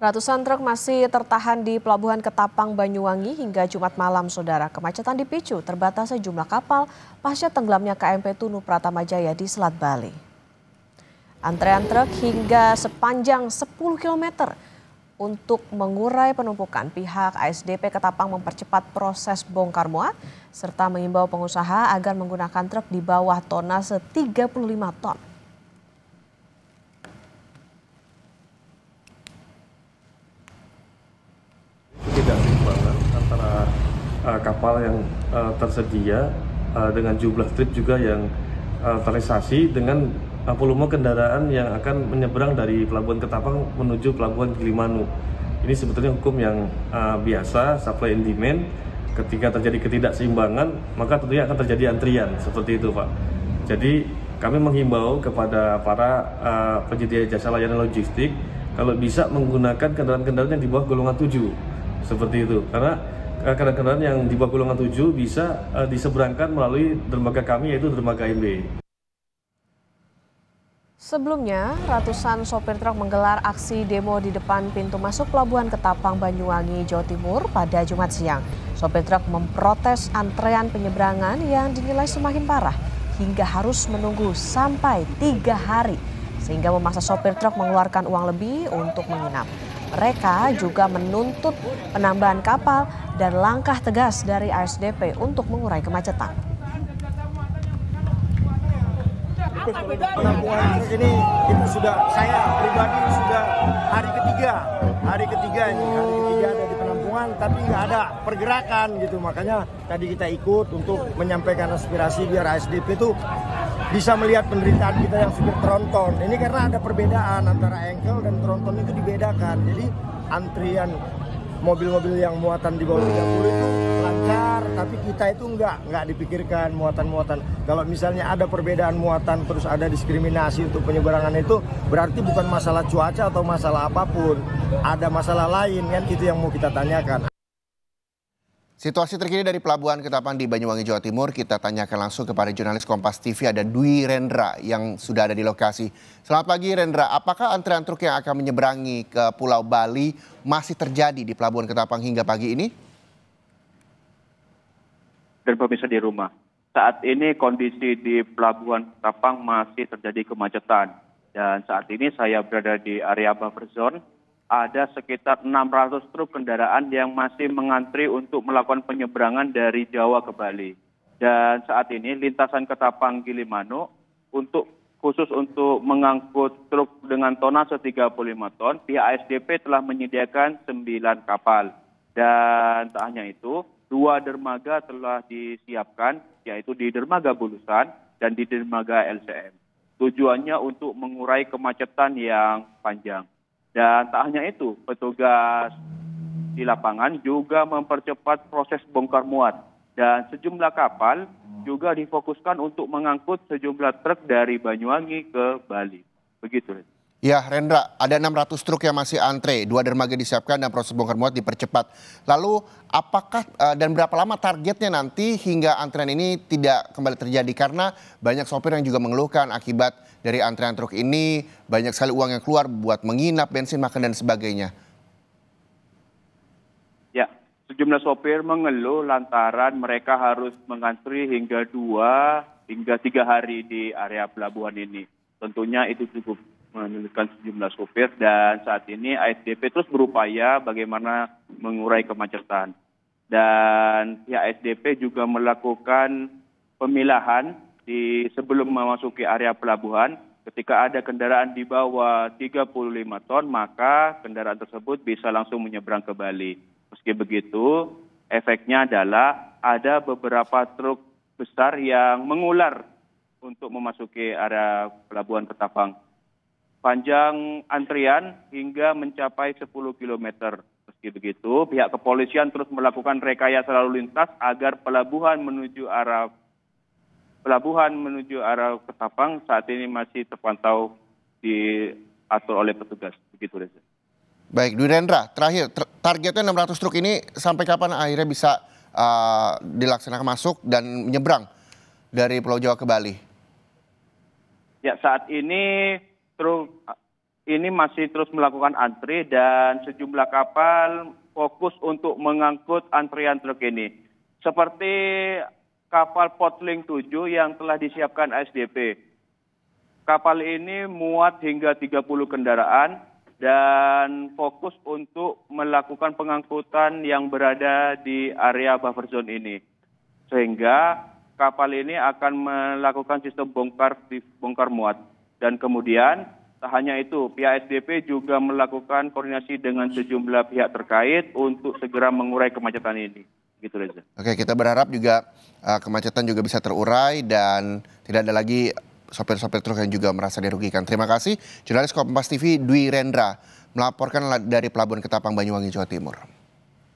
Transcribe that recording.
Ratusan truk masih tertahan di Pelabuhan Ketapang, Banyuwangi hingga Jumat malam, Saudara. Kemacetan dipicu terbatasnya jumlah kapal pasca tenggelamnya KMP Tunu Pratamajaya di Selat Bali. Antrean truk hingga sepanjang 10 km. Untuk mengurai penumpukan, pihak ASDP Ketapang mempercepat proses bongkar muat serta mengimbau pengusaha agar menggunakan truk di bawah tonnase 35 ton. Tidak seimbangan antara kapal yang tersedia dengan jumlah trip juga yang terrealisasi dengan volume kendaraan yang akan menyeberang dari Pelabuhan Ketapang menuju Pelabuhan Gilimanuk. Ini sebetulnya hukum yang biasa, supply and demand. Ketika terjadi ketidakseimbangan, maka tentunya akan terjadi antrian seperti itu, Pak. Jadi kami menghimbau kepada para penyedia jasa layanan logistik kalau bisa menggunakan kendaraan-kendaraan yang di bawah golongan 7. Seperti itu, karena kendaraan yang di bawah golongan 7 bisa diseberangkan melalui dermaga kami, yaitu dermaga MB. Sebelumnya, ratusan sopir truk menggelar aksi demo di depan pintu masuk Pelabuhan Ketapang, Banyuwangi, Jawa Timur pada Jumat siang. Sopir truk memprotes antrean penyeberangan yang dinilai semakin parah hingga harus menunggu sampai 3 hari, sehingga memaksa sopir truk mengeluarkan uang lebih untuk menginap. Mereka juga menuntut penambahan kapal dan langkah tegas dari ASDP untuk mengurai kemacetan. Penampungan ini saya pribadi sudah hari ketiga ada di penampungan, tapi nggak ada pergerakan gitu. Makanya tadi kita ikut untuk menyampaikan aspirasi biar ASDP itu bisa melihat penderitaan kita yang supir tronton. Ini karena ada perbedaan antara engkel dan tronton itu dibedakan. Jadi antrian mobil-mobil yang muatan di bawah 30 itu lancar, tapi kita itu nggak dipikirkan muatan-muatan. Kalau misalnya ada perbedaan muatan terus ada diskriminasi untuk penyeberangan, itu berarti bukan masalah cuaca atau masalah apapun. Ada masalah lain, kan itu yang mau kita tanyakan. Situasi terkini dari Pelabuhan Ketapang di Banyuwangi, Jawa Timur, kita tanyakan langsung kepada jurnalis Kompas TV, ada Dwi Rendra yang sudah ada di lokasi. Selamat pagi Rendra, apakah antrean truk yang akan menyeberangi ke Pulau Bali masih terjadi di Pelabuhan Ketapang hingga pagi ini? Dan pemirsa di rumah, saat ini kondisi di Pelabuhan Ketapang masih terjadi kemacetan. Dan saat ini saya berada di area buffer zone. Ada sekitar 600 truk kendaraan yang masih mengantri untuk melakukan penyeberangan dari Jawa ke Bali. Dan saat ini lintasan Ketapang Gilimanuk khusus untuk mengangkut truk dengan tonnase 35 ton, pihak ASDP telah menyediakan 9 kapal. Dan tak hanya itu, 2 dermaga telah disiapkan, yaitu di dermaga Bulusan dan di dermaga LCM. Tujuannya untuk mengurai kemacetan yang panjang. Dan tak hanya itu, petugas di lapangan juga mempercepat proses bongkar muat. Dan sejumlah kapal juga difokuskan untuk mengangkut sejumlah truk dari Banyuwangi ke Bali. Begitu. Ya Rendra, ada 600 truk yang masih antre, 2 dermaga disiapkan dan proses bongkar muat dipercepat. Lalu apakah dan berapa lama targetnya nanti hingga antrean ini tidak kembali terjadi? Karena banyak sopir yang juga mengeluhkan akibat dari antrean truk ini, banyak sekali uang yang keluar buat menginap, bensin, makan, dan sebagainya. Ya, sejumlah sopir mengeluh lantaran mereka harus mengantri hingga 2 hingga 3 hari di area pelabuhan ini. Tentunya itu cukup menyulitkan sejumlah sopir, dan saat ini ASDP terus berupaya bagaimana mengurai kemacetan. Dan pihak ASDP juga melakukan pemilahan sebelum memasuki area pelabuhan. Ketika ada kendaraan di bawah 35 ton, maka kendaraan tersebut bisa langsung menyeberang ke Bali. Meski begitu, efeknya adalah ada beberapa truk besar yang mengular untuk memasuki area Pelabuhan Ketapang. Panjang antrian hingga mencapai 10 km. Meski begitu, pihak kepolisian terus melakukan rekayasa lalu lintas agar pelabuhan menuju arah Ketapang saat ini masih terpantau diatur oleh petugas. Begitu, Reza. Baik, Dwi Rendra, terakhir targetnya 600 truk ini sampai kapan akhirnya bisa dilaksanakan masuk dan menyeberang dari Pulau Jawa ke Bali? Ya, saat ini truk ini masih terus melakukan antri dan sejumlah kapal fokus untuk mengangkut antrian truk ini. Seperti kapal Potling 7 yang telah disiapkan ASDP. Kapal ini muat hingga 30 kendaraan dan fokus untuk melakukan pengangkutan yang berada di area buffer zone ini. Sehingga kapal ini akan melakukan sistem bongkar muat. Dan kemudian tak hanya itu, pihak SDP juga melakukan koordinasi dengan sejumlah pihak terkait untuk segera mengurai kemacetan ini. Gitu, Reza. Oke, kita berharap juga kemacetan juga bisa terurai dan tidak ada lagi sopir-sopir truk yang juga merasa dirugikan. Terima kasih. Jurnalis Kompas TV Dwi Rendra melaporkan dari Pelabuhan Ketapang, Banyuwangi, Jawa Timur.